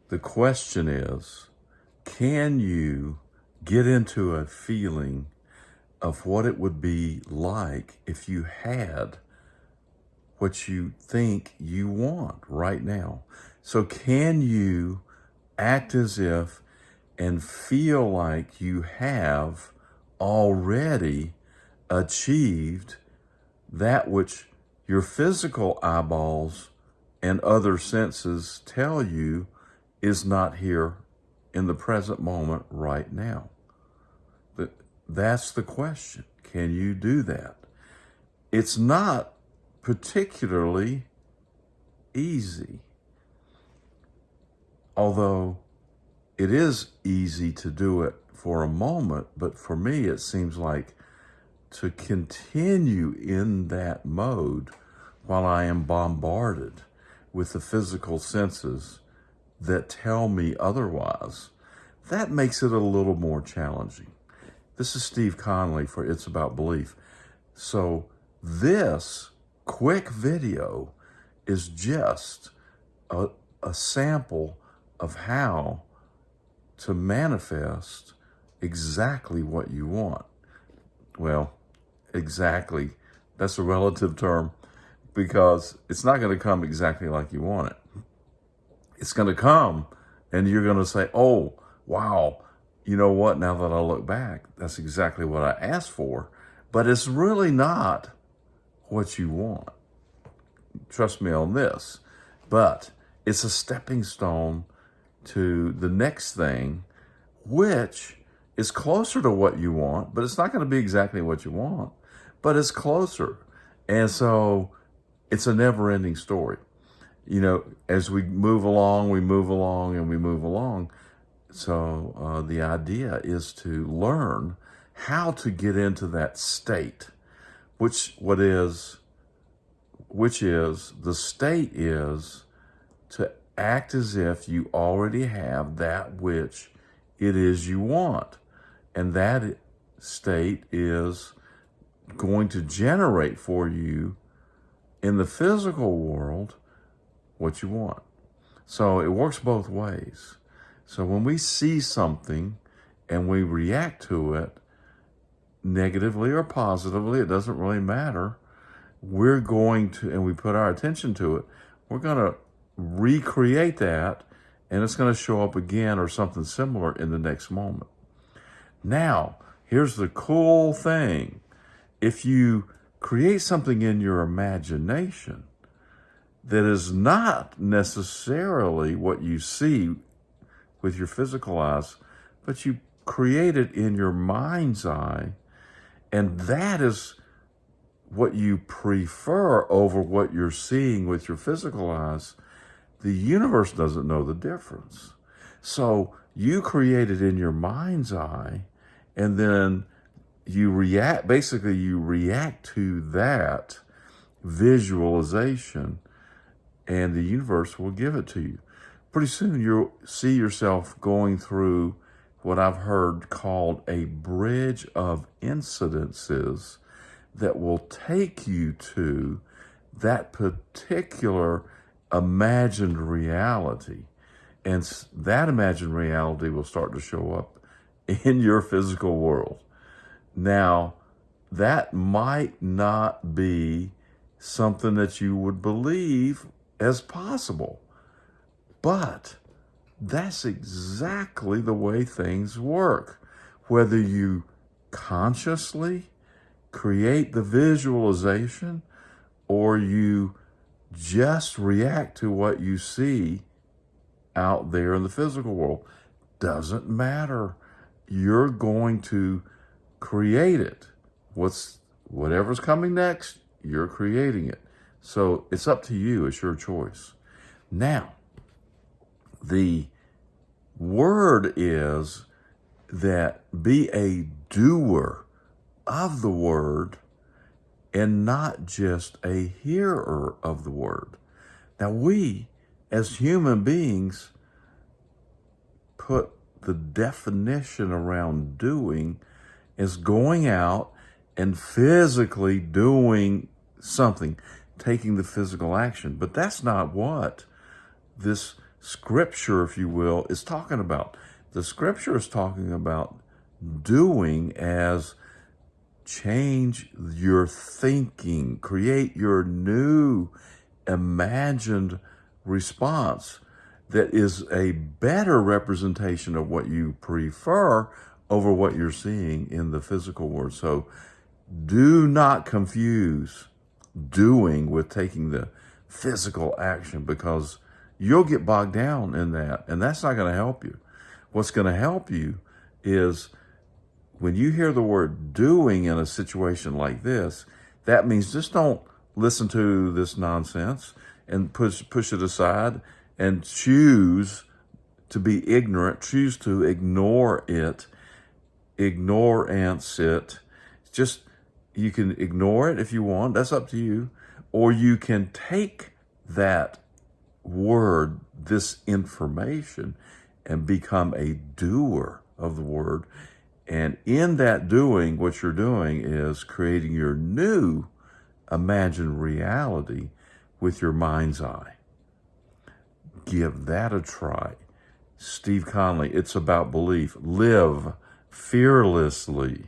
The question is, can you get into a feeling of what it would be like if you had what you think you want right now? So can you act as if and feel like you have already achieved that which your physical eyeballs and other senses tell you is not here in the present moment right now? That's the question. Can you do that? It's not particularly easy, although it is easy to do it for a moment, but for me, it seems like to continue in that mode while I am bombarded with the physical senses that tell me otherwise, that makes it a little more challenging. This is Steve Conley for It's About Belief. So this quick video is just a sample of how to manifest exactly what you want. Well, exactly, that's a relative term because it's not going to come exactly like you want it. It's going to come and you're going to say, oh, wow, you know what? Now that I look back, that's exactly what I asked for, but it's really not what you want. Trust me on this, but it's a stepping stone to the next thing, which is closer to what you want, but it's not going to be exactly what you want, but it's closer. And so it's a never-ending story. You know, as we move along, we move along, and we move along. So the idea is to learn how to get into that state, which is the state is to act as if you already have that which it is you want. And that state is going to generate for you in the physical world what you want. So it works both ways. So when we see something and we react to it negatively or positively, it doesn't really matter. We're going to, and we put our attention to it, we're going to recreate that, and it's going to show up again or something similar in the next moment. Now, here's the cool thing. If you create something in your imagination that is not necessarily what you see with your physical eyes, but you create it in your mind's eye, and that is what you prefer over what you're seeing with your physical eyes, the universe doesn't know the difference. So you create it in your mind's eye, and then you react to that visualization, and the universe will give it to you. Pretty soon you'll see yourself going through what I've heard called a bridge of incidences that will take you to that particular imagined reality. And that imagined reality will start to show up in your physical world. Now, that might not be something that you would believe as possible, but that's exactly the way things work. Whether you consciously create the visualization or you just react to what you see out there in the physical world, doesn't matter. You're going to create it. Whatever's coming next, you're creating it. So it's up to you. It's your choice. Now, the word is that be a doer of the word and not just a hearer of the word. Now, we as human beings put the definition around doing as going out and physically doing something, taking the physical action. But that's not what this scripture, if you will, is talking about. The scripture is talking about doing as change your thinking, create your new imagined response that is a better representation of what you prefer over what you're seeing in the physical world. So do not confuse doing with taking the physical action, because you'll get bogged down in that, and that's not going to help you. What's going to help you is when you hear the word doing in a situation like this, that means just don't listen to this nonsense and push it aside and choose to be ignorant, choose to ignore it, ignorance it. Just, you can ignore it if you want, that's up to you, or you can take that word, this information, and become a doer of the word. And in that doing, what you're doing is creating your new imagined reality with your mind's eye. Give that a try. Steve Conley, it's about belief. Live fearlessly.